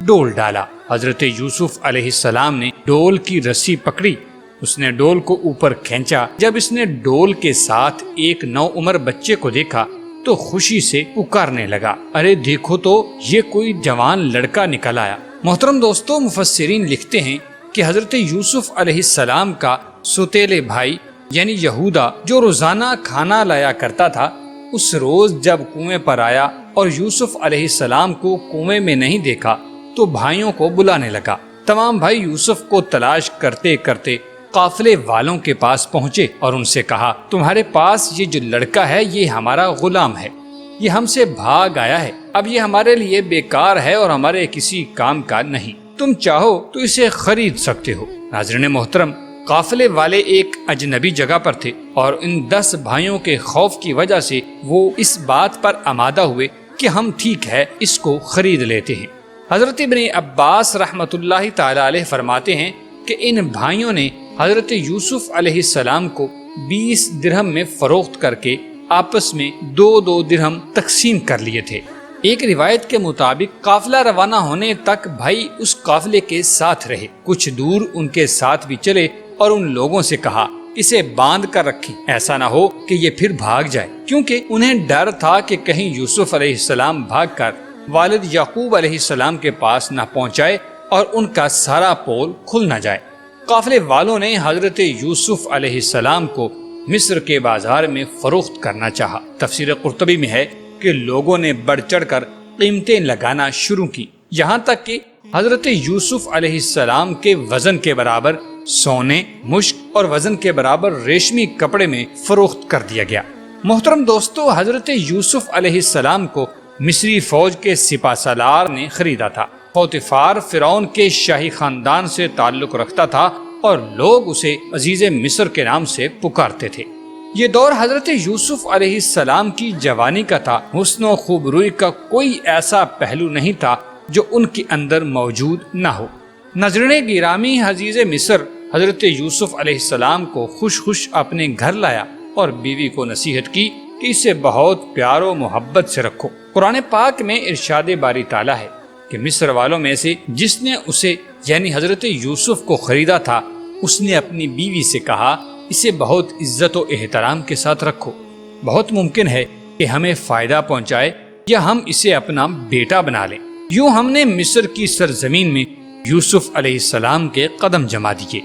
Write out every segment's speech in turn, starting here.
ڈول ڈالا۔ حضرت یوسف علیہ السلام نے ڈول کی رسی پکڑی، اس نے ڈول کو اوپر کھینچا۔ جب اس نے ڈول کے ساتھ ایک نوعمر بچے کو دیکھا تو خوشی سے پکارنے لگا، ارے دیکھو تو یہ کوئی جوان لڑکا نکل آیا۔ محترم دوستو، مفسرین لکھتے ہیں کہ حضرت یوسف علیہ السلام کا سوتیلے بھائی یعنی یہودا جو روزانہ کھانا لایا کرتا تھا، اس روز جب کنویں پر آیا اور یوسف علیہ السلام کو کنویں میں نہیں دیکھا تو بھائیوں کو بلانے لگا۔ تمام بھائی یوسف کو تلاش کرتے کرتے قافلے والوں کے پاس پہنچے اور ان سے کہا، تمہارے پاس یہ جو لڑکا ہے یہ ہمارا غلام ہے، یہ ہم سے بھاگ آیا ہے، اب یہ ہمارے لیے بیکار ہے اور ہمارے کسی کام کا نہیں، تم چاہو تو اسے خرید سکتے ہو۔ ناظرین محترم، قافلے والے ایک اجنبی جگہ پر تھے اور ان 10 بھائیوں کے خوف کی وجہ سے وہ اس بات پر آمادہ ہوئے کہ ہم ٹھیک ہے اس کو خرید لیتے ہیں۔ حضرت ابن عباس رحمۃ اللہ تعالی علیہ فرماتے ہیں کہ ان بھائیوں نے حضرت یوسف علیہ السلام کو 20 درہم میں فروخت کر کے آپس میں 2 درہم تقسیم کر لیے تھے۔ ایک روایت کے مطابق قافلہ روانہ ہونے تک بھائی اس قافلے کے ساتھ رہے، کچھ دور ان کے ساتھ بھی چلے اور ان لوگوں سے کہا، اسے باندھ کر رکھیں، ایسا نہ ہو کہ یہ پھر بھاگ جائے، کیونکہ انہیں ڈر تھا کہ کہیں یوسف علیہ السلام بھاگ کر والد یعقوب علیہ السلام کے پاس نہ پہنچائے اور ان کا سارا پول کھل نہ جائے۔ قافلے والوں نے حضرت یوسف علیہ السلام کو مصر کے بازار میں فروخت کرنا چاہا۔ تفسیر قرطبی میں ہے کہ لوگوں نے بڑھ چڑھ کر قیمتیں لگانا شروع کی، یہاں تک کہ حضرت یوسف علیہ السلام کے وزن کے برابر سونے، مشک اور وزن کے برابر ریشمی کپڑے میں فروخت کر دیا گیا۔ محترم دوستو، حضرت یوسف علیہ السلام کو مصری فوج کے سپہ سالار نے خریدا تھا۔ پوتیفار فرعون کے شاہی خاندان سے تعلق رکھتا تھا اور لوگ اسے عزیز مصر کے نام سے پکارتے تھے۔ یہ دور حضرت یوسف علیہ السلام کی جوانی کا تھا۔ حسن و خوبروئی کا کوئی ایسا پہلو نہیں تھا جو ان کے اندر موجود نہ ہو۔ ناظرین گرامی، عزیز مصر حضرت یوسف علیہ السلام کو خوش خوش اپنے گھر لایا اور بیوی کو نصیحت کی کہ اسے بہت پیار و محبت سے رکھو۔ قرآن پاک میں ارشاد باری تعالیٰ ہے کہ مصر والوں میں سے جس نے اسے یعنی حضرت یوسف کو خریدا تھا، اس نے اپنی بیوی سے کہا، اسے بہت عزت و احترام کے ساتھ رکھو، بہت ممکن ہے کہ ہمیں فائدہ پہنچائے یا ہم اسے اپنا بیٹا بنا لیں۔ یوں ہم نے مصر کی سرزمین میں یوسف علیہ السلام کے قدم جما دیے۔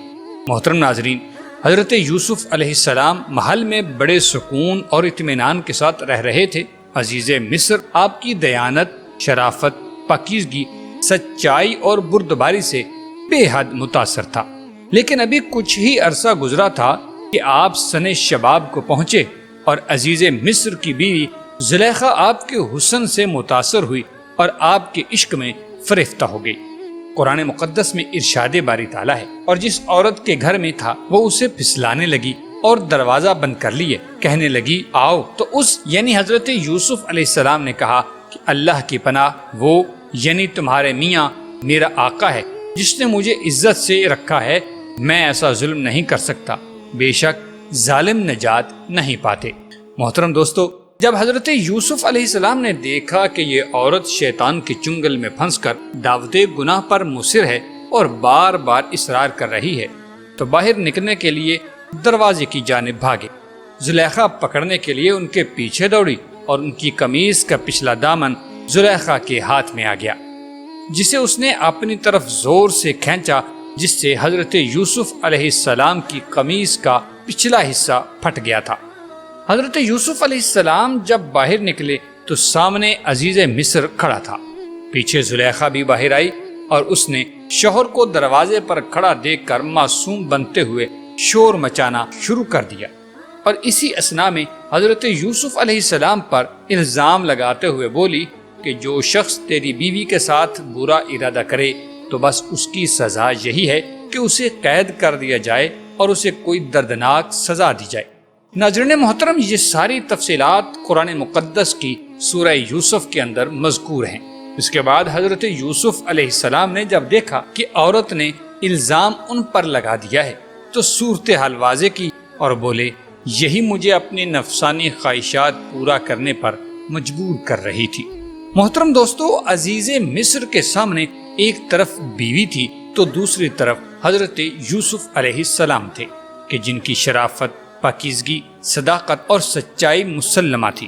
محترم ناظرین، حضرت یوسف علیہ السلام محل میں بڑے سکون اور اطمینان کے ساتھ رہ رہے تھے۔ عزیز مصر آپ کی دیانت، شرافت، پاکیزگی، سچائی اور بردباری سے بے حد متاثر تھا، لیکن ابھی کچھ ہی عرصہ گزرا تھا کہ آپ سن شباب کو پہنچے اور عزیز مصر کی بیوی زلیخا آپ کے حسن سے متاثر ہوئی اور آپ کے عشق میں فریفتہ ہو گئی۔ قرآن مقدس میں ارشاد باری تعالیٰ ہے، اور جس عورت کے گھر میں تھا وہ اسے پھسلانے لگی اور دروازہ بند کر لیے، کہنے لگی آؤ، تو اس یعنی حضرت یوسف علیہ السلام نے کہا کہ اللہ کی پناہ، وہ یعنی تمہارے میاں میرا آقا ہے جس نے مجھے عزت سے رکھا ہے، میں ایسا ظلم نہیں کر سکتا، بے شک ظالم نجات نہیں پاتے۔ محترم دوستو، جب حضرت یوسف علیہ السلام نے دیکھا کہ یہ عورت شیطان کے چنگل میں پھنس کر دعوت گناہ پر مصر ہے اور بار بار اصرار کر رہی ہے، تو باہر نکلنے کے لیے دروازے کی جانب بھاگے۔ زلیخا پکڑنے کے لیے ان کے پیچھے دوڑی اور ان کی قمیص کا پچھلا دامن زلیخا کے ہاتھ میں آ گیا، جسے اس نے اپنی طرف زور سے کھینچا، جس سے حضرت یوسف علیہ السلام کی قمیص کا پچھلا حصہ پھٹ گیا تھا۔ حضرت یوسف علیہ السلام جب باہر نکلے تو سامنے عزیز مصر کھڑا تھا، پیچھے زلیخا بھی باہر آئی اور اس نے شوہر کو دروازے پر کھڑا دیکھ کر معصوم بنتے ہوئے شور مچانا شروع کر دیا، اور اسی اثنا میں حضرت یوسف علیہ السلام پر الزام لگاتے ہوئے بولی کہ جو شخص تیری بیوی کے ساتھ برا ارادہ کرے تو بس اس کی سزا یہی ہے کہ اسے قید کر دیا جائے اور اسے کوئی دردناک سزا دی جائے۔ ناظرین محترم، یہ ساری تفصیلات قرآن مقدس کی سورہ یوسف کے اندر مذکور ہیں۔ اس کے بعد حضرت یوسف علیہ السلام نے جب دیکھا کہ عورت نے الزام ان پر لگا دیا ہے تو صورتحال واضح کی اور بولے، یہی مجھے اپنی نفسانی خواہشات پورا کرنے پر مجبور کر رہی تھی۔ محترم دوستو، عزیز مصر کے سامنے ایک طرف بیوی تھی تو دوسری طرف حضرت یوسف علیہ السلام تھے کہ جن کی شرافت، پاکیزگی، صداقت اور سچائی مسلمہ تھی۔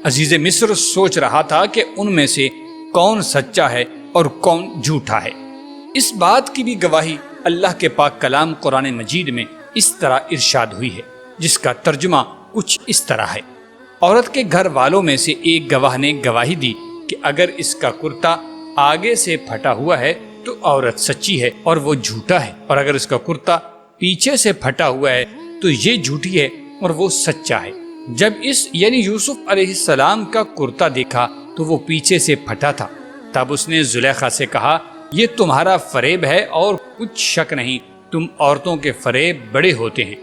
عزیز مصر سوچ رہا تھا کہ ان میں سے کون سچا ہے اور کون جھوٹا ہے۔ اس بات کی بھی گواہی اللہ کے پاک کلام قرآن مجید میں اس طرح ارشاد ہوئی ہے، جس کا ترجمہ کچھ اس طرح ہے۔ عورت کے گھر والوں میں سے ایک گواہ نے گواہی دی کہ اگر اس کا کرتا آگے سے پھٹا ہوا ہے تو عورت سچی ہے اور وہ جھوٹا ہے، اور اگر اس کا کرتا پیچھے سے پھٹا ہوا ہے تو یہ جھوٹی ہے اور وہ سچا ہے۔ جب اس یعنی یوسف علیہ السلام کا کرتا دیکھا تو وہ پیچھے سے پھٹا تھا، تب اس نے زلیخا سے کہا، یہ تمہارا فریب ہے اور کچھ شک نہیں تم عورتوں کے فریب بڑے ہوتے ہیں۔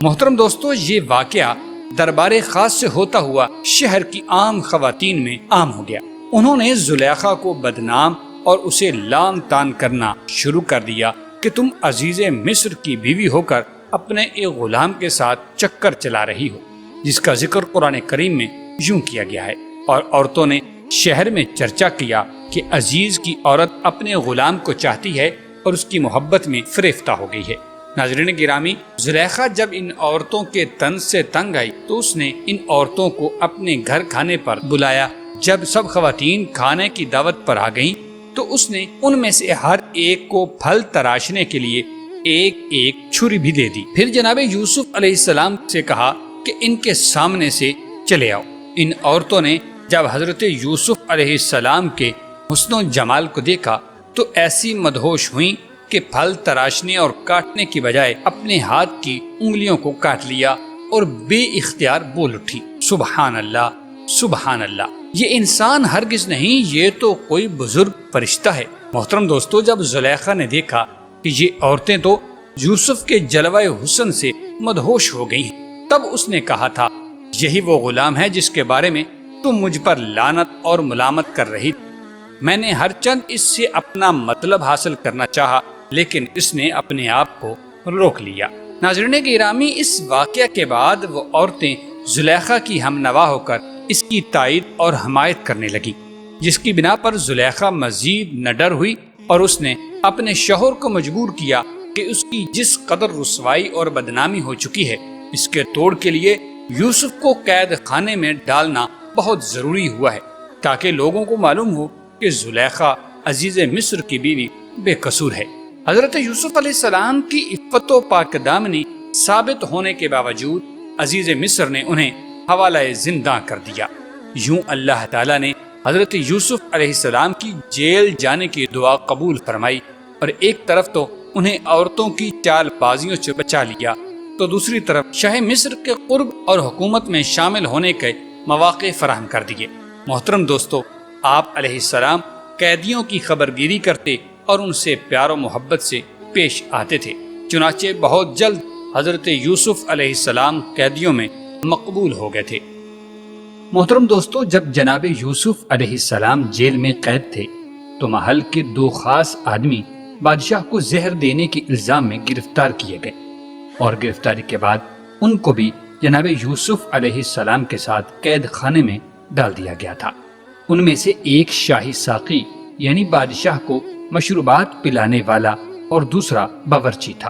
محترم دوستو، یہ واقعہ دربار خاص سے ہوتا ہوا شہر کی عام خواتین میں عام ہو گیا۔ انہوں نے زلیخا کو بدنام اور اسے لام تان کرنا شروع کر دیا کہ تم عزیز مصر کی بیوی ہو کر اپنے ایک غلام کے ساتھ چکر چلا رہی ہو، جس کا ذکر قرآن کریم میں یوں کیا گیا ہے۔ اور عورتوں نے شہر میں چرچا کیا کہ عزیز کی عورت اپنے غلام کو چاہتی ہے اور اس کی محبت میں فریفتہ ہو گئی ہے۔ ناظرین گرامی، زلیخا جب ان عورتوں کے طنز سے تنگ آئی تو اس نے ان عورتوں کو اپنے گھر کھانے پر بلایا۔ جب سب خواتین کھانے کی دعوت پر آ گئیں تو اس نے ان میں سے ہر ایک کو پھل تراشنے کے لیے ایک ایک چھری بھی دے دی۔ پھر جناب یوسف علیہ السلام سے کہا کہ ان کے سامنے سے چلے آؤ۔ ان عورتوں نے جب حضرت یوسف علیہ السلام کے حسن و جمال کو دیکھا تو ایسی مدہوش ہوئیں کہ پھل تراشنے اور کاٹنے کی بجائے اپنے ہاتھ کی انگلیوں کو کاٹ لیا اور بے اختیار بول اٹھی، سبحان اللہ، سبحان اللہ، یہ انسان ہرگز نہیں، یہ تو کوئی بزرگ فرشتہ ہے۔ محترم دوستو، جب زلیخا نے دیکھا کہ یہ عورتیں تو یوسف کے جلوہ حسن سے مدہوش ہو گئی ہیں، تب اس نے کہا تھا، یہی وہ غلام ہے جس کے بارے میں تم مجھ پر لعنت اور ملامت کر رہی تھی۔ میں نے ہر چند اس سے اپنا مطلب حاصل کرنا چاہا، لیکن اس نے اپنے آپ کو روک لیا۔ ناظرین گرامی، اس واقعہ کے بعد وہ عورتیں زلیخا کی ہم نوا ہو کر اس کی تائید اور حمایت کرنے لگی، جس کی بنا پر زلیخا مزید نڈر ہوئی اور اس نے اپنے شوہر کو مجبور کیا کہ اس کی جس قدر رسوائی اور بدنامی ہو چکی ہے، اس کے توڑ کے لیے یوسف کو قید خانے میں ڈالنا بہت ضروری ہوا ہے، تاکہ لوگوں کو معلوم ہو کہ زلیخا عزیز مصر کی بیوی بے قصور ہے۔ حضرت یوسف علیہ السلام کی عفت و پاک دامنی ثابت ہونے کے باوجود عزیز مصر نے انہیں حوالہ زنداں کر دیا۔ یوں اللہ تعالیٰ نے حضرت یوسف علیہ السلام کی جیل جانے کی دعا قبول فرمائی، اور ایک طرف تو انہیں عورتوں کی چال بازیوں سے بچا لیا، تو دوسری طرف شاہ مصر کے قرب اور حکومت میں شامل ہونے کے مواقع فراہم کر دیے۔ محترم دوستو، آپ علیہ السلام قیدیوں کی خبرگیری کرتے اور ان سے پیار و محبت سے پیش آتے تھے، چنانچہ بہت جلد حضرت یوسف علیہ السلام قیدیوں میں مقبول ہو گئے تھے۔ محترم دوستو، جب جناب یوسف علیہ السلام جیل میں قید تھے تو محل کے دو خاص آدمی بادشاہ کو زہر دینے کے الزام میں گرفتار کیے گئے، اور گرفتاری کے بعد ان کو بھی جناب یوسف علیہ السلام کے ساتھ قید خانے میں ڈال دیا گیا تھا۔ ان میں سے ایک شاہی ساقی یعنی بادشاہ کو مشروبات پلانے والا اور دوسرا باورچی تھا۔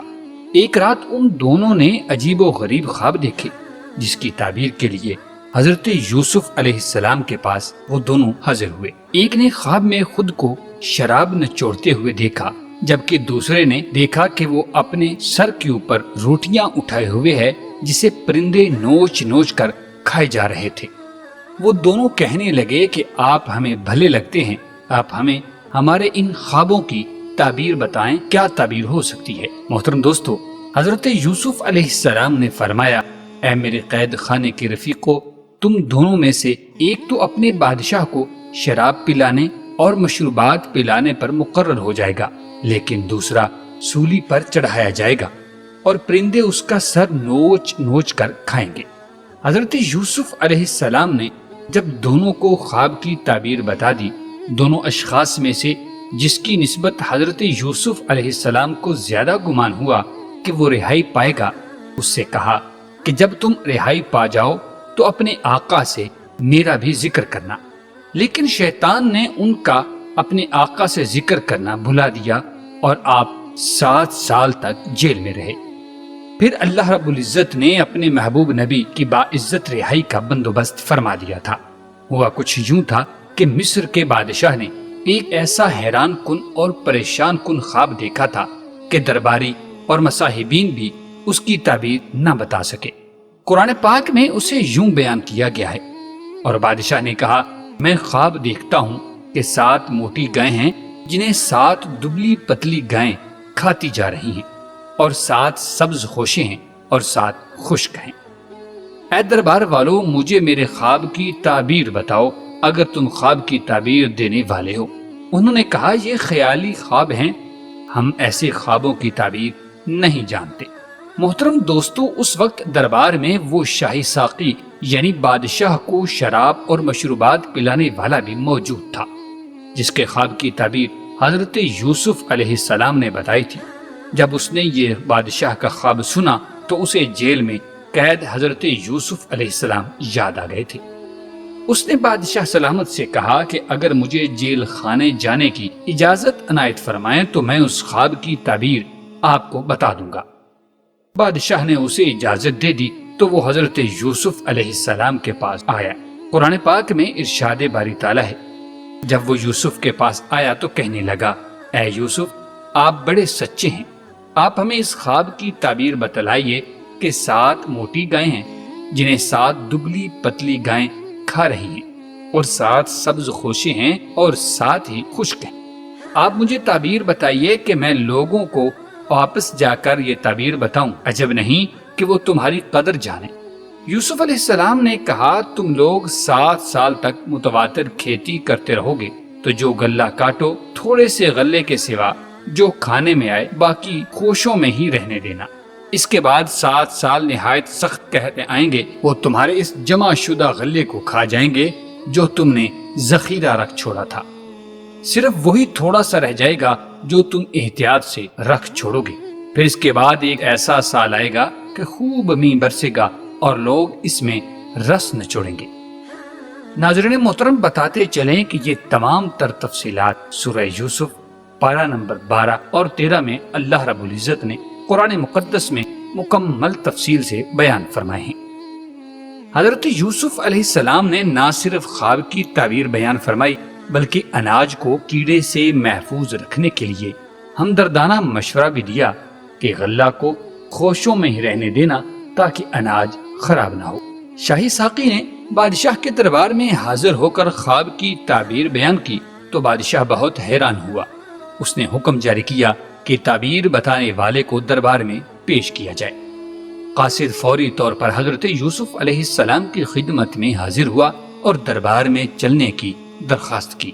ایک رات ان دونوں نے عجیب و غریب خواب دیکھے، جس کی تعبیر کے لیے حضرت یوسف علیہ السلام کے پاس وہ دونوں حاضر ہوئے۔ ایک نے خواب میں خود کو شراب نچوڑتے ہوئے دیکھا، جبکہ دوسرے نے دیکھا کہ وہ اپنے سر کے اوپر روٹیاں اٹھائے ہوئے ہے جسے پرندے نوچ نوچ کر کھائے جا رہے تھے۔ وہ دونوں کہنے لگے کہ آپ ہمیں بھلے لگتے ہیں، آپ ہمیں ہمارے ان خوابوں کی تعبیر بتائیں، کیا تعبیر ہو سکتی ہے؟ محترم دوستو، حضرت یوسف علیہ السلام نے فرمایا، اے میرے قید خانے کے رفیقو، تم دونوں میں سے ایک تو اپنے بادشاہ کو شراب پلانے اور مشروبات پلانے پر مقرر ہو جائے گا، لیکن دوسرا سولی پر چڑھایا جائے گا اور پرندے اس کا سر نوچ نوچ کر کھائیں گے۔ حضرت یوسف علیہ السلام نے جب دونوں کو خواب کی تعبیر بتا دی، دونوں اشخاص میں سے جس کی نسبت حضرت یوسف علیہ السلام کو زیادہ گمان ہوا کہ وہ رہائی پائے گا، اس سے کہا کہ جب تم رہائی پا جاؤ تو اپنے آقا سے میرا بھی ذکر کرنا۔ لیکن شیطان نے ان کا اپنے آقا سے ذکر کرنا بھلا دیا اور آپ 7 سال تک جیل میں رہے۔ پھر اللہ رب العزت نے اپنے محبوب نبی کی باعزت رہائی کا بندوبست فرما دیا تھا۔ ہوا کچھ یوں تھا کہ مصر کے بادشاہ نے ایک ایسا حیران کن اور پریشان کن خواب دیکھا تھا کہ درباری اور مصاحبین بھی اس کی تعبیر نہ بتا سکے۔ قرآن پاک میں اسے یوں بیان کیا گیا ہے، اور بادشاہ نے کہا، میں خواب دیکھتا ہوں کہ 7 موٹی گائیں ہیں جنہیں 7 دبلی پتلی گائیں کھاتی جا رہی ہیں، اور 7 سبز خوشے ہیں اور 7 خشک ہیں۔ اے دربار والو، مجھے میرے خواب کی تعبیر بتاؤ اگر تم خواب کی تعبیر دینے والے ہو۔ انہوں نے کہا، یہ خیالی خواب ہیں، ہم ایسے خوابوں کی تعبیر نہیں جانتے۔ محترم دوستو، اس وقت دربار میں وہ شاہی ساقی یعنی بادشاہ کو شراب اور مشروبات پلانے والا بھی موجود تھا، جس کے خواب کی تعبیر حضرت یوسف علیہ السلام نے بتائی تھی۔ جب اس نے یہ بادشاہ کا خواب سنا تو اسے جیل میں قید حضرت یوسف علیہ السلام یاد آ گئے تھے۔ اس نے بادشاہ سلامت سے کہا کہ اگر مجھے جیل خانے جانے کی اجازت عنایت فرمائیں تو میں اس خواب کی تعبیر آپ کو بتا دوں گا۔ بادشاہ نے اسے اجازت دے دی تو وہ حضرت یوسف علیہ السلام کے پاس آیا۔ قرآن پاک میں ارشاد باری تعالیٰ ہے، جب وہ یوسف کے پاس آیا تو کہنے لگا، اے یوسف، آپ بڑے سچے ہیں، آپ ہمیں اس خواب کی تعبیر بتلائیے کہ 7 موٹی گائیں ہیں جنہیں 7 دبلی پتلی گائیں کھا رہی ہیں، اور 7 سبز خوشے ہیں اور 7 ہی خشک ہیں۔ آپ مجھے تعبیر بتائیے کہ میں لوگوں کو واپس جا کر یہ تعبیر بتاؤں، عجب نہیں کہ وہ تمہاری قدر جانیں۔ یوسف علیہ السلام نے کہا، تم لوگ 7 سال تک متواتر کھیتی کرتے رہو گے، تو جو غلہ کاٹو تھوڑے سے غلے کے سوا جو کھانے میں آئے باقی خوشوں میں ہی رہنے دینا۔ اس کے بعد 7 سال نہایت سخت قحط آئیں گے، وہ تمہارے اس جمع شدہ غلے کو کھا جائیں گے جو تم نے ذخیرہ رکھ چھوڑا تھا، صرف وہی تھوڑا سا رہ جائے گا جو تم احتیاط سے رکھ چھوڑو گے۔ پھر اس کے بعد ایک ایسا سال آئے گا کہ خوب میਂਹ برسے گا اور لوگ اس میں رس نچوڑیں گے۔ ناظرین محترم، بتاتے چلیں کہ یہ تمام تر تفصیلات سورہ یوسف پارہ نمبر 12 اور 13 میں اللہ رب العزت نے قرآن مقدس میں مکمل تفصیل سے بیان فرمائے ہیں۔ حضرت یوسف علیہ السلام نے نہ صرف خواب کی تعبیر بیان فرمائی بلکہ اناج کو کیڑے سے محفوظ رکھنے کے لیے ہمدردانہ مشورہ بھی دیا کہ غلہ کو خوشوں میں ہی رہنے دینا تاکہ اناج خراب نہ ہو۔ شاہی ساقی نے بادشاہ کے دربار میں حاضر ہو کر خواب کی تعبیر بیان کی تو بادشاہ بہت حیران ہوا۔ اس نے حکم جاری کیا کہ تعبیر بتانے والے کو دربار میں پیش کیا جائے۔ قاصد فوری طور پر حضرت یوسف علیہ السلام کی خدمت میں حاضر ہوا اور دربار میں چلنے کی درخواست کی۔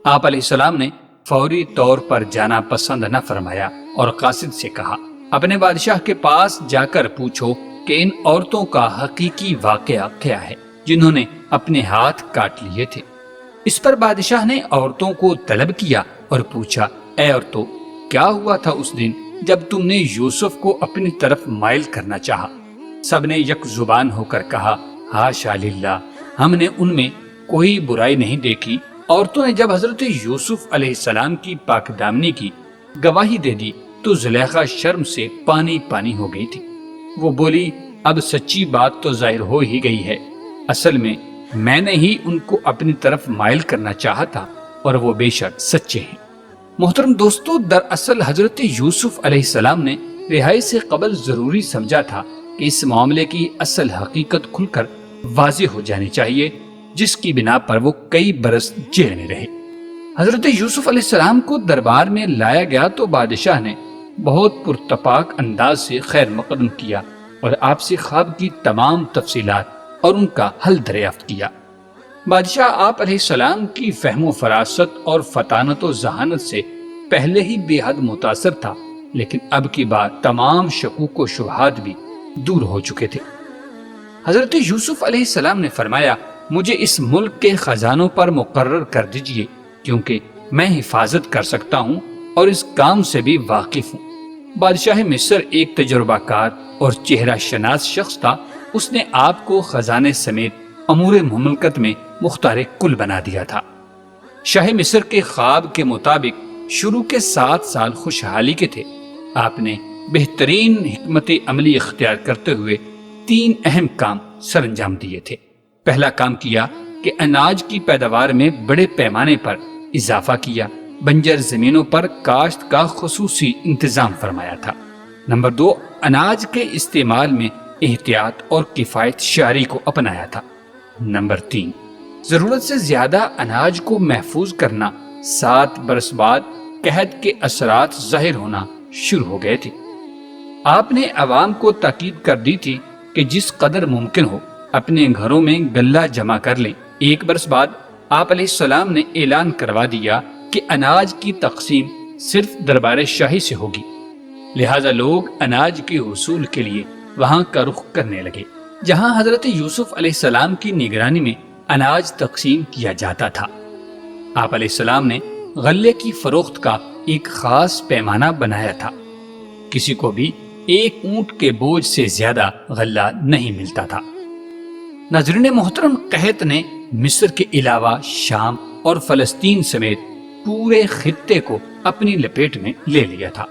آپ علیہ السلام نے فوری طور پر جانا پسند نہ فرمایا اور قاصد سے کہا، اپنے بادشاہ کے پاس جا کر پوچھو کہ ان عورتوں کا حقیقی واقعہ کیا ہے جنہوں نے اپنے ہاتھ کاٹ لیے تھے۔ اس پر بادشاہ نے عورتوں کو طلب کیا اور پوچھا، اے عورتوں، کیا ہوا تھا اس دن جب تم نے یوسف کو اپنی طرف مائل کرنا چاہا؟ سب نے یک زبان ہو کر کہا، حاشا للہ، ہم نے ان میں کوئی برائی نہیں دیکھی۔ عورتوں نے جب حضرت یوسف علیہ السلام کی پاک دامنی کی گواہی دے دی تو زلیخا شرم سے پانی پانی ہو گئی تھی۔ وہ بولی، اب سچی بات تو ظاہر ہو ہی گئی ہے، اصل میں نے ہی ان کو اپنی طرف مائل کرنا چاہا تھا اور وہ بے شک سچے ہیں۔ محترم دوستو، دراصل حضرت یوسف علیہ السلام نے رہائی سے قبل ضروری سمجھا تھا کہ اس معاملے کی اصل حقیقت کھل کر واضح ہو جانی چاہیے، جس کی بنا پر وہ کئی برس جیل میں رہے۔ حضرت یوسف علیہ السلام کو دربار میں لایا گیا تو بادشاہ نے بہت پرتپاک انداز سے خیر مقدم کیا اور آپ سے خواب کی تمام تفصیلات اور ان کا حل دریافت کیا۔ بادشاہ آپ علیہ السلام کی فہم و فراست اور فطانت و ذہانت سے پہلے ہی بے حد متاثر تھا، لیکن اب کی بات تمام شکوک و شبہات بھی دور ہو چکے تھے۔ حضرت یوسف علیہ السلام نے فرمایا، مجھے اس ملک کے خزانوں پر مقرر کر دیجئے کیونکہ میں حفاظت کر سکتا ہوں اور اس کام سے بھی واقف ہوں۔ بادشاہ مصر ایک تجربہ کار اور چہرہ شناس شخص تھا۔ اس نے آپ کو خزانے سمیت امور مملکت میں مختار کل بنا دیا تھا۔ شاہ مصر کے خواب کے مطابق شروع کے 7 سال خوشحالی کے تھے۔ آپ نے بہترین حکمت عملی اختیار کرتے ہوئے 3 اہم کام سر انجام دیے تھے۔ پہلا کام کیا کہ اناج کی پیداوار میں بڑے پیمانے پر اضافہ کیا، بنجر زمینوں پر کاشت کا خصوصی انتظام فرمایا تھا۔ نمبر 2، اناج کے استعمال میں احتیاط اور کفایت شعری کو اپنایا تھا۔ نمبر 3، ضرورت سے زیادہ اناج کو محفوظ کرنا۔ 7 برس بعد قحط کے اثرات ظاہر ہونا شروع ہو گئے تھے۔ آپ نے عوام کو تاکید کر دی تھی کہ جس قدر ممکن ہو اپنے گھروں میں غلہ جمع کر لیں۔ 1 برس بعد آپ علیہ السلام نے اعلان کروا دیا کہ اناج کی تقسیم صرف دربار شاہی سے ہوگی، لہذا لوگ اناج کے حصول کے لیے وہاں کا رخ کرنے لگے، جہاں حضرت یوسف علیہ السلام کی نگرانی میں اناج تقسیم کیا جاتا تھا۔ آپ علیہ السلام نے غلے کی فروخت کا ایک خاص پیمانہ بنایا تھا۔ کسی کو بھی 1 اونٹ کے بوجھ سے زیادہ غلہ نہیں ملتا تھا۔ ناظرین محترم، قحط نے مصر کے علاوہ شام اور فلسطین سمیت پورے خطے کو اپنی لپیٹ میں لے لیا تھا۔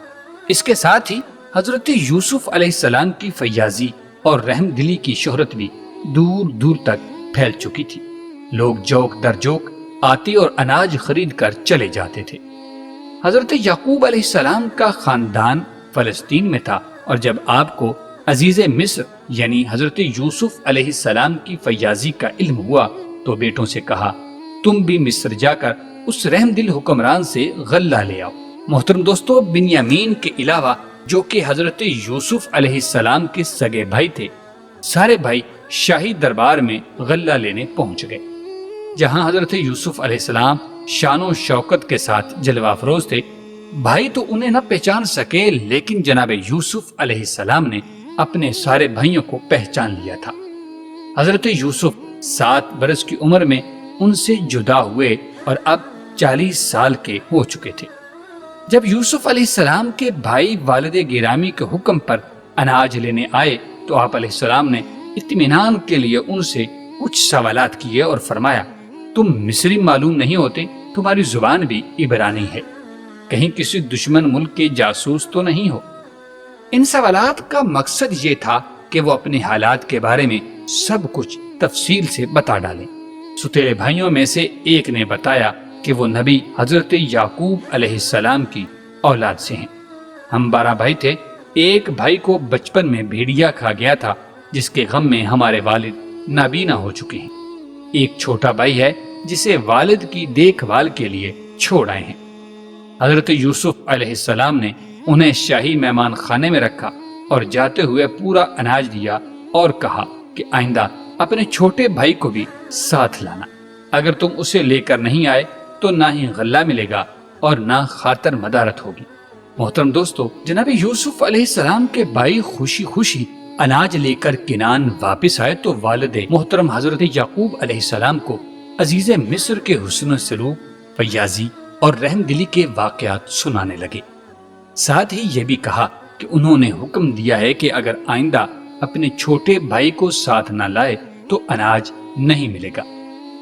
اس کے ساتھ ہی حضرت یوسف علیہ السلام کی فیاضی اور رحم دلی کی شہرت بھی دور دور تک پھیل چکی تھی۔ لوگ جوک در جوک آتے اور اناج خرید کر چلے جاتے تھے۔ حضرت یعقوب علیہ السلام کا خاندان فلسطین میں تھا، اور جب آپ کو عزیز مصر یعنی حضرت یوسف علیہ السلام کی فیاضی کا علم ہوا تو بیٹوں سے کہا، تم بھی مصر جا کر اس رحم دل حکمران سے غلہ لے آؤ۔ محترم دوستو، بنیامین کے علاوہ جو کہ حضرت یوسف علیہ السلام کے سگے بھائی تھے، سارے بھائی شاہی دربار میں غلہ لینے پہنچ گئے۔ جہاں حضرت یوسف علیہ السلام شان و شوکت کے ساتھ جلوہ افروز تھے، بھائی تو انہیں نہ پہچان سکے، لیکن جناب یوسف علیہ السلام نے اپنے سارے بھائیوں کو پہچان لیا تھا۔ حضرت یوسف 7 برس کی عمر میں ان سے جدا ہوئے اور اب 40 سال کے ہو چکے تھے۔ جب یوسف علیہ السلام کے بھائی والد گرامی کے حکم پر اناج لینے آئے تو آپ علیہ السلام نے اطمینان کے لیے ان سے کچھ سوالات کیے اور فرمایا، تم مصری معلوم نہیں ہوتے، تمہاری زبان بھی عبرانی ہے، کہیں کسی دشمن ملک کے جاسوس تو نہیں ہو؟ ان سوالات کا مقصد یہ تھا کہ وہ اپنے حالات کے بارے میں سب کچھ تفصیل سے بتا ڈالیں۔ ستیلے بھائیوں میں سے ایک نے بتایا کہ وہ نبی حضرت یعقوب علیہ السلام کی اولاد سے ہیں۔ ہم 12 بھائی تھے، ایک بھائی کو بچپن میں بھیڑیا کھا گیا تھا، جس کے غم میں ہمارے والد نابینا ہو چکے ہیں۔ ایک چھوٹا بھائی ہے جسے والد کی دیکھ بھال کے لیے چھوڑ آئے ہیں۔ حضرت یوسف علیہ السلام نے انہیں شاہی مہمان خانے میں رکھا اور جاتے ہوئے پورا اناج دیا اور کہا کہ آئندہ اپنے چھوٹے بھائی کو بھی ساتھ لانا، اگر تم اسے لے کر نہیں آئے تو نہ ہی غلہ ملے گا اور نہ خاطر مدارت ہوگی۔ محترم دوستو، جناب یوسف علیہ السلام کے بھائی خوشی خوشی اناج لے کر کنان واپس آئے تو والد محترم حضرت یعقوب علیہ السلام کو عزیز مصر کے حسن سلوک، فیاضی اور رحم دلی کے واقعات سنانے لگے۔ ساتھ ہی یہ بھی کہا کہ انہوں نے حکم دیا ہے کہ اگر آئندہ اپنے چھوٹے بھائی کو ساتھ نہ لائے تو اناج نہیں ملے گا،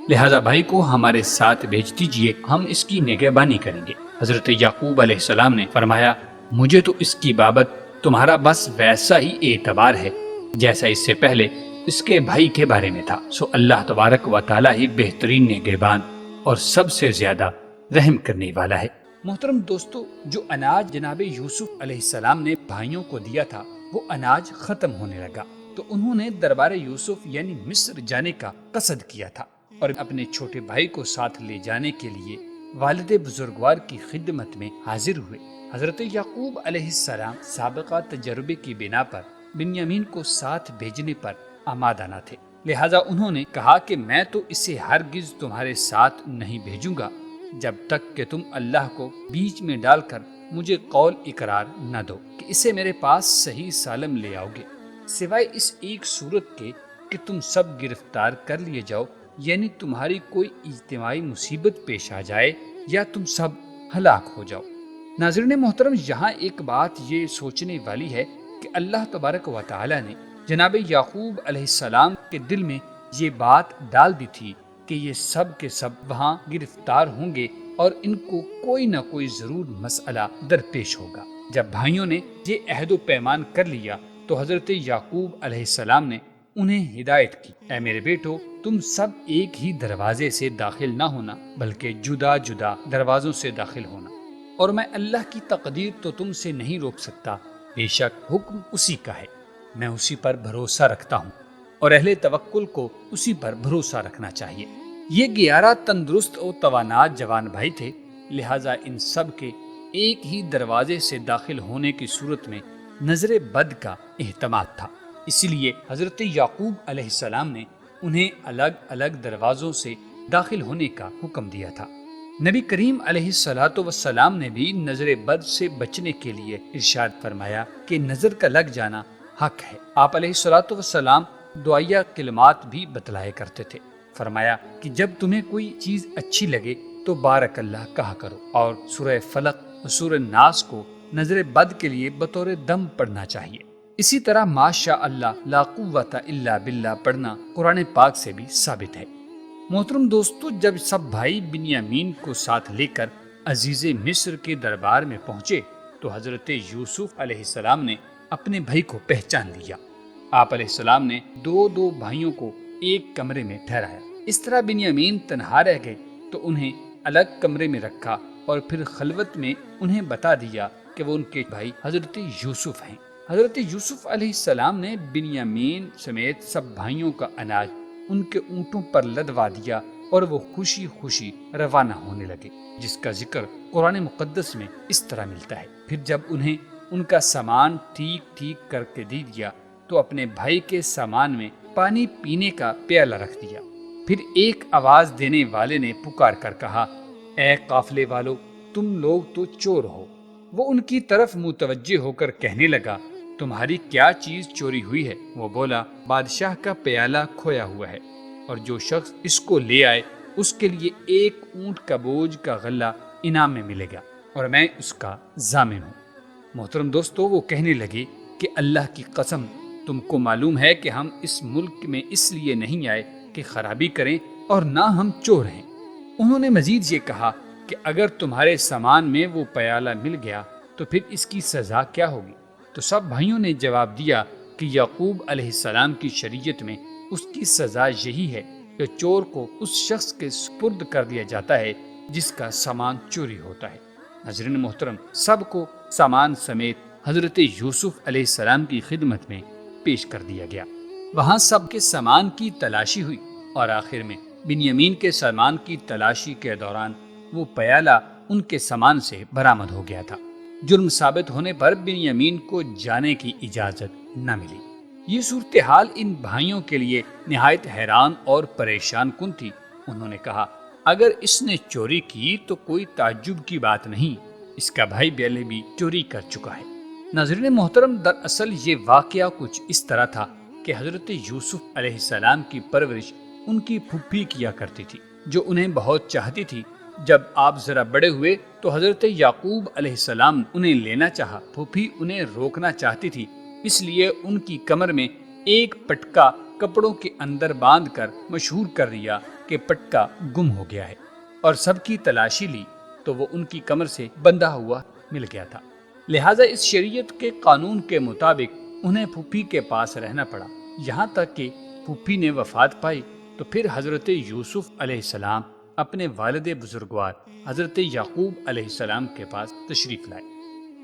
لہذا بھائی کو ہمارے ساتھ بھیج دیجئے، ہم اس کی نگہبانی کریں گے۔ حضرت یعقوب علیہ السلام نے فرمایا، مجھے تو اس کی بابت تمہارا بس ویسا ہی اعتبار ہے جیسا اس سے پہلے اس کے بھائی کے بارے میں تھا، سو اللہ تبارک و تعالیٰ ہی بہترین نگہبان اور سب سے زیادہ رحم کرنے والا ہے۔ محترم دوستو، جو اناج جناب یوسف علیہ السلام نے بھائیوں کو دیا تھا وہ اناج ختم ہونے لگا، تو انہوں نے دربار یوسف یعنی مصر جانے کا قصد کیا تھا اور اپنے چھوٹے بھائی کو ساتھ لے جانے کے لیے والد بزرگوار کی خدمت میں حاضر ہوئے۔ حضرت یعقوب علیہ السلام سابقہ تجربے کی بنا پر بنیامین کو ساتھ بھیجنے پر آمادہ نہ تھے، لہذا انہوں نے کہا کہ میں تو اسے ہرگز تمہارے ساتھ نہیں بھیجوں گا جب تک کہ تم اللہ کو بیچ میں ڈال کر مجھے قول اقرار نہ دو کہ اسے میرے پاس صحیح سالم لے آؤ گے، سوائے اس ایک صورت کے کہ تم سب گرفتار کر لیے جاؤ، یعنی تمہاری کوئی اجتماعی مصیبت پیش آ جائے یا تم سب ہلاک ہو جاؤ۔ ناظرین محترم، یہاں ایک بات یہ سوچنے والی ہے کہ اللہ تبارک و تعالی نے جناب یعقوب علیہ السلام کے دل میں یہ بات ڈال دی تھی کہ یہ سب کے سب وہاں گرفتار ہوں گے اور ان کو کوئی نہ کوئی ضرور مسئلہ درپیش ہوگا۔ جب بھائیوں نے یہ عہد و پیمان کر لیا تو حضرت یعقوب علیہ السلام نے انہیں ہدایت کی، اے میرے بیٹو، تم سب ایک ہی دروازے سے داخل نہ ہونا بلکہ جدا جدا دروازوں سے داخل ہونا، اور میں اللہ کی تقدیر تو تم سے نہیں روک سکتا، بے شک حکم اسی کا ہے، میں اسی پر بھروسہ رکھتا ہوں، اور اہل توکل کو اسی پر بھروسہ رکھنا چاہیے۔ یہ 11 تندرست اور توانا جوان بھائی تھے، لہٰذا ان سب کے ایک ہی دروازے سے داخل ہونے کی صورت میں نظر بد کا احتمال تھا، اسی لیے حضرت یعقوب علیہ السلام نے انہیں الگ الگ دروازوں سے داخل ہونے کا حکم دیا تھا۔ نبی کریم علیہ الصلوۃ والسلام نے بھی نظر بد سے بچنے کے لیے ارشاد فرمایا کہ نظر کا لگ جانا حق ہے۔ آپ علیہ الصلوۃ والسلام دعائیہ کلمات بھی بتلایا کرتے تھے، فرمایا کہ جب تمہیں کوئی چیز اچھی لگے تو بارک اللہ کہا کرو، اور سورہ فلق اور سورہ ناس کو نظر بد کے لیے بطور دم پڑھنا چاہیے۔ اسی طرح ماشاء اللہ لا قوت الا باللہ پڑھنا قرآن پاک سے بھی ثابت ہے۔ محترم دوستو، جب سب بھائی بنیامین کو ساتھ لے کر عزیز مصر کے دربار میں پہنچے تو حضرت یوسف علیہ السلام نے اپنے بھائی کو پہچان لیا۔ آپ علیہ السلام نے دو بھائیوں کو ایک کمرے میں ٹھہرایا۔ اس طرح بنیامین تنہا رہ گئے تو انہیں الگ کمرے میں رکھا اور پھر خلوت میں انہیں بتا دیا کہ وہ ان کے بھائی حضرت یوسف ہیں۔ حضرت یوسف علیہ السلام نے بنیامین سمیت سب بھائیوں کا اناج ان کے اونٹوں پر لدوا دیا اور وہ خوشی خوشی روانہ ہونے لگے، جس کا ذکر قرآن مقدس میں اس طرح ملتا ہے۔ پھر جب انہیں ان کا سامان ٹھیک کر کے دے دیا تو اپنے بھائی کے سامان میں پانی پینے کا پیالہ رکھ دیا۔ پھر ایک آواز دینے والے نے پکار کر کہا، اے قافلے والو، تم لوگ تو چور ہو۔ وہ ان کی طرف متوجہ ہو کر کہنے لگا، تمہاری کیا چیز چوری ہوئی ہے؟ وہ بولا، بادشاہ کا پیالہ کھویا ہوا ہے، اور جو شخص اس کو لے آئے اس کے لیے ایک اونٹ کا بوجھ کا غلہ انعام میں ملے گا، اور میں اس کا ضامن ہوں۔ محترم دوستو، وہ کہنے لگے کہ اللہ کی قسم، تم کو معلوم ہے کہ ہم اس ملک میں اس لیے نہیں آئے کہ خرابی کریں، اور نہ ہم چور ہیں۔ انہوں نے مزید یہ کہا کہ اگر تمہارے سامان میں وہ پیالہ مل گیا تو پھر اس کی سزا کیا ہوگی؟ تو سب بھائیوں نے جواب دیا کہ یعقوب علیہ السلام کی شریعت میں اس کی سزا یہی ہے کہ چور کو اس شخص کے سپرد کر دیا جاتا ہے جس کا سامان چوری ہوتا ہے۔ ناظرین محترم، سب کو سامان سمیت حضرت یوسف علیہ السلام کی خدمت میں پیش کر دیا گیا۔ وہاں سب کے سامان کی تلاشی ہوئی، اور آخر میں بنیامین کے سامان کی تلاشی کے دوران وہ پیالہ ان کے سامان سے برآمد ہو گیا تھا۔ جرم ثابت ہونے پر بنیامین کو جانے کی اجازت نہ ملی۔ یہ صورتحال ان بھائیوں کے لیے نہایت حیران اور پریشان کن تھی۔ انہوں نے کہا، اگر اس نے چوری کی تو کوئی تعجب کی بات نہیں، اس کا بھائی پہلے بھی چوری کر چکا ہے۔ ناظرین محترم، دراصل یہ واقعہ کچھ اس طرح تھا کہ حضرت یوسف علیہ السلام کی پرورش ان کی پھوپھی کیا کرتی تھی، جو انہیں بہت چاہتی تھی۔ جب آپ ذرا بڑے ہوئے تو حضرت یعقوب علیہ السلام انہیں لینا چاہا۔ پھوپھی انہیں روکنا چاہتی تھی، اس لیے ان کی کمر میں ایک پٹکا کپڑوں کے اندر باندھ کر مشہور کر دیا کہ پٹکا گم ہو گیا ہے، اور سب کی تلاشی لی تو وہ ان کی کمر سے بندھا ہوا مل گیا تھا۔ لہٰذا اس شریعت کے قانون کے مطابق انہیں پھوپھی کے پاس رہنا پڑا، یہاں تک کہ پھوپھی نے وفات پائی تو پھر حضرت یوسف علیہ السلام اپنے والد بزرگوار حضرت یعقوب علیہ السلام کے پاس تشریف لائے۔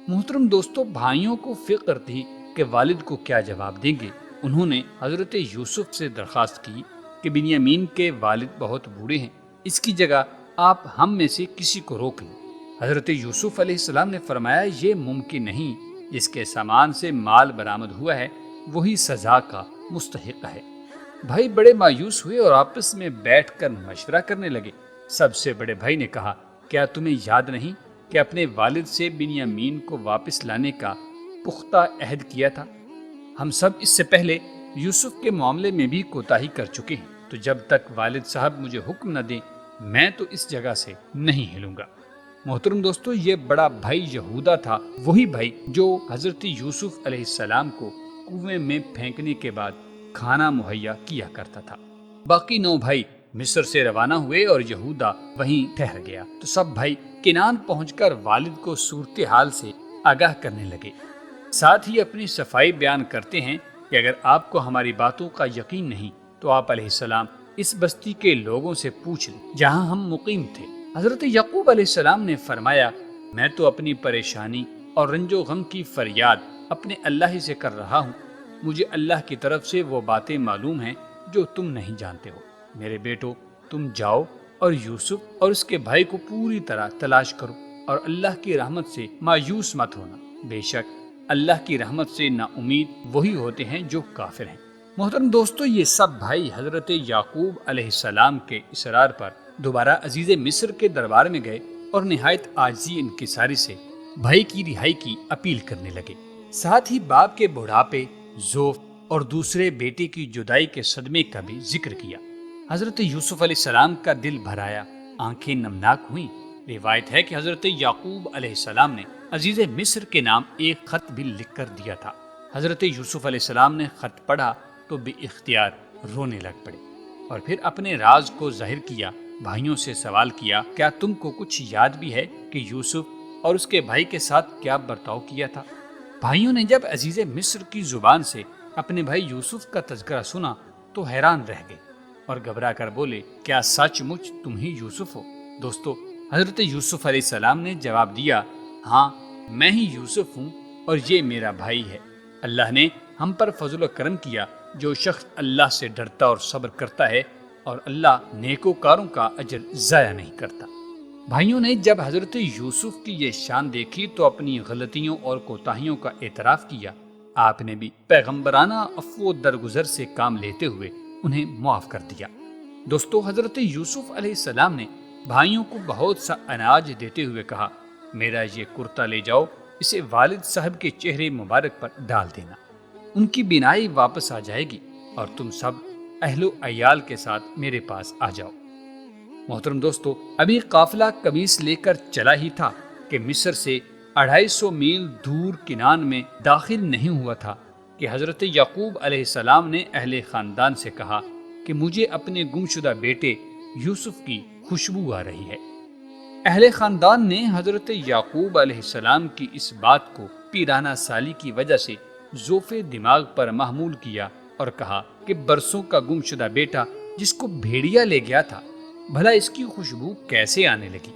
محترم دوستو، بھائیوں کو فکر تھی کہ والد کو کیا جواب دیں گے۔ انہوں نے حضرت یوسف سے درخواست کی کہ بنیامین کے والد بہت بوڑھے ہیں، اس کی جگہ آپ ہم میں سے کسی کو روک لیں۔ حضرت یوسف علیہ السلام نے فرمایا، یہ ممکن نہیں، جس کے سامان سے مال برآمد ہوا ہے وہی سزا کا مستحق ہے۔ بھائی بڑے مایوس ہوئے اور آپس میں بیٹھ کر مشورہ کرنے لگے۔ سب سے بڑے بھائی نے کہا، کیا تمہیں یاد نہیں کہ اپنے والد سے بنیامین کو واپس لانے کا پختہ عہد کیا تھا؟ ہم سب اس سے پہلے یوسف کے معاملے میں بھی کوتاہی کر چکے ہیں، تو جب تک والد صاحب مجھے حکم نہ دیں میں تو اس جگہ سے نہیں ہلوں گا۔ محترم دوستو، یہ بڑا بھائی یہودا تھا، وہی بھائی جو حضرت یوسف علیہ السلام کو کنویں میں پھینکنے کے بعد کھانا مہیا کیا کرتا تھا۔ باقی 9 بھائی مصر سے روانہ ہوئے اور یہودا وہیں ٹھہر گیا تو سب بھائی کنعان پہنچ کر والد کو صورتحال سے آگاہ کرنے لگے۔ ساتھ ہی اپنی صفائی بیان کرتے ہیں کہ اگر آپ کو ہماری باتوں کا یقین نہیں تو آپ علیہ السلام اس بستی کے لوگوں سے پوچھ لیں جہاں ہم مقیم تھے۔ حضرت یعقوب علیہ السلام نے فرمایا، میں تو اپنی پریشانی اور رنج و غم کی فریاد اپنے اللہ ہی سے کر رہا ہوں۔ مجھے اللہ کی طرف سے وہ باتیں معلوم ہیں جو تم نہیں جانتے ہو۔ میرے بیٹو، تم جاؤ اور یوسف اور اس کے بھائی کو پوری طرح تلاش کرو اور اللہ کی رحمت سے مایوس مت ہونا۔ بے شک اللہ کی رحمت سے نا امید وہی ہوتے ہیں جو کافر ہیں۔ محترم دوستو، یہ سب بھائی حضرت یعقوب علیہ السلام کے اصرار پر دوبارہ عزیز مصر کے دربار میں گئے اور نہایت عاجزی انکساری سے بھائی کی رہائی کی اپیل کرنے لگے۔ ساتھ ہی باپ کے بڑھاپے، ضعف اور دوسرے بیٹے کی جدائی کے صدمے کا بھی ذکر کیا۔ حضرت یوسف علیہ السلام کا دل بھر آیا، آنکھیں نمناک ہوئیں۔ روایت ہے کہ حضرت یعقوب علیہ السلام نے عزیز مصر کے نام ایک خط بھی لکھ کر دیا تھا۔ حضرت یوسف علیہ السلام نے خط پڑھا تو بے اختیار رونے لگ پڑے اور پھر اپنے راز کو ظاہر کیا۔ بھائیوں سے سوال کیا، کیا تم کو کچھ یاد بھی ہے کہ یوسف اور اس کے بھائی کے ساتھ کیا برتاؤ کیا تھا؟ بھائیوں نے جب عزیز مصر کی زبان سے اپنے بھائی یوسف کا تذکرہ سنا تو حیران رہ گئے اور گھبرا کر بولے، کیا سچ مچ تم ہی یوسف ہو؟ دوستو، حضرت یوسف علیہ السلام نے جواب دیا، ہاں میں ہی یوسف ہوں اور یہ میرا بھائی ہے۔ اللہ نے ہم پر فضل و کرم کیا۔ جو شخص اللہ سے ڈرتا اور صبر کرتا ہے اور اللہ نیکوکاروں کا اجر ضائع نہیں کرتا۔ بھائیوں نے جب حضرت یوسف کی یہ شان دیکھی تو اپنی غلطیوں اور کوتاہیوں کا اعتراف کیا۔ آپ نے بھی پیغمبرانہ عفو و درگزر سے کام لیتے ہوئے انہیں معاف کر دیا۔ دوستو، حضرت یوسف علیہ السلام نے بھائیوں کو بہت سا اناج دیتے ہوئے کہا، میرا یہ کرتا لے جاؤ، اسے والد صاحب کے چہرے مبارک پر ڈال دینا، ان کی بینائی واپس آ جائے گی اور تم سب اہل و عیال کے ساتھ میرے پاس آ جاؤ۔ محترم دوستو، ابھی قافلہ قمیص لے کر چلا ہی تھا کہ مصر سے 250 میل دور کنعان میں داخل نہیں ہوا تھا کہ حضرت یعقوب علیہ السلام نے اہل خاندان سے کہا کہ مجھے اپنے گمشدہ بیٹے یوسف کی خوشبو آ رہی ہے۔ اہل خاندان نے حضرت یعقوب علیہ السلام کی اس بات کو پیرانہ سالی کی وجہ سے ذوف دماغ پر محمول کیا اور کہا کہ برسوں کا گمشدہ بیٹا جس کو بھیڑیا لے گیا تھا، بھلا اس کی خوشبو کیسے آنے لگی؟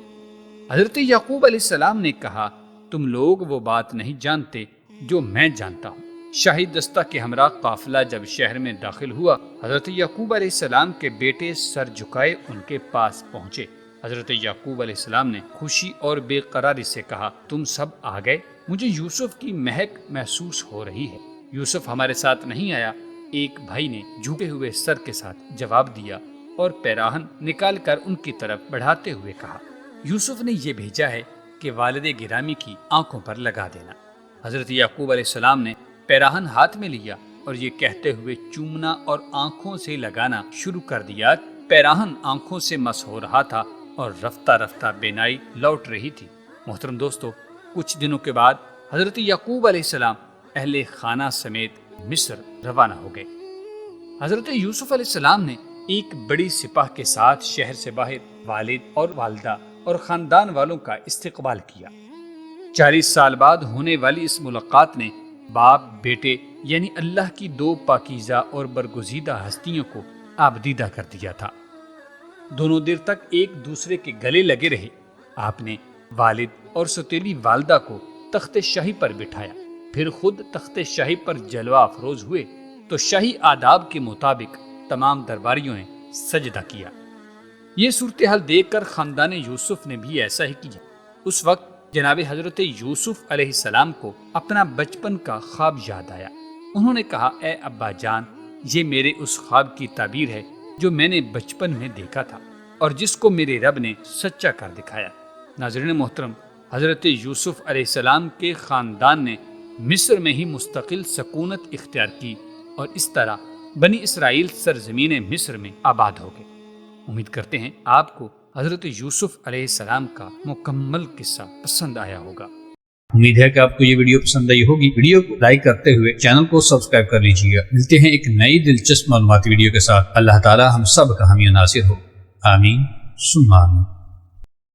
حضرت یعقوب علیہ السلام نے کہا، تم لوگ وہ بات نہیں جانتے جو میں جانتا ہوں۔ شاہی دستہ کے ہمراہ قافلہ جب شہر میں داخل ہوا، حضرت یعقوب علیہ السلام کے بیٹے سر جھکائے ان کے پاس پہنچے۔ حضرت یعقوب علیہ السلام نے خوشی اور بے قراری سے کہا، تم سب آ گئے، مجھے یوسف کی مہک محسوس ہو رہی ہے۔ یوسف ہمارے ساتھ نہیں آیا، ایک بھائی نے جھکے ہوئے سر کے ساتھ جواب دیا اور پیراہن نکال کر ان کی طرف بڑھاتے ہوئے کہا، یوسف نے یہ بھیجا ہے کہ والد گرامی کی آنکھوں پر لگا دینا۔ حضرت یعقوب علیہ السلام نے پیراہن ہاتھ میں لیا اور یہ کہتے ہوئے چومنا اور آنکھوں سے لگانا شروع کر دیا۔ پیراہن آنکھوں سے مس ہو رہا تھا اور رفتہ رفتہ بینائی لوٹ رہی تھی۔ محترم دوستو، کچھ دنوں کے بعد حضرت یعقوب علیہ السلام اہل خانہ سمیت مصر روانہ ہو گئے۔ حضرت یوسف علیہ السلام نے ایک بڑی سپاہ کے ساتھ شہر سے باہر والد اور والدہ اور خاندان والوں کا استقبال کیا۔ 40 سال بعد ہونے والی اس ملاقات نے باپ بیٹے یعنی اللہ کی 2 پاکیزہ اور برگزیدہ ہستیوں کو آبدیدہ کر دیا تھا۔ دونوں دیر تک ایک دوسرے کے گلے لگے رہے۔ آپ نے والد اور ستیلی والدہ کو تخت شاہی پر بٹھایا، پھر خود تخت شاہی پر جلوہ افروز ہوئے تو شاہی آداب کے مطابق تمام درباریوں نے سجدہ کیا۔ یہ صورتحال دیکھ کر خاندان یوسف نے بھی ایسا ہی کیا۔ اس وقت جناب حضرت یوسف علیہ السلام کو اپنا بچپن کا خواب یاد آیا۔ انہوں نے کہا، اے ابا جان، یہ میرے اس خواب کی تعبیر ہے جو میں نے بچپن میں دیکھا تھا اور جس کو میرے رب نے سچا کر دکھایا۔ ناظرین محترم، حضرت یوسف علیہ السلام کے خاندان نے مصر میں ہی مستقل سکونت اختیار کی اور اس طرح بنی اسرائیل سرزمین مصر میں آباد ہو گئے۔ امید کرتے ہیں آپ کو حضرت یوسف علیہ السلام کا مکمل قصہ پسند آیا ہوگا۔ امید ہے کہ آپ کو یہ ویڈیو پسند آئی ہوگی. ویڈیو کو لائک کرتے ہوئے چینل کو سبسکرائب کر لیجیے گا. ملتے ہیں ایک نئی دلچسپ معلوماتی ویڈیو کے ساتھ. اللہ تعالی ہم سب کا حامی و ناصر ہو. آمین ثم آمین.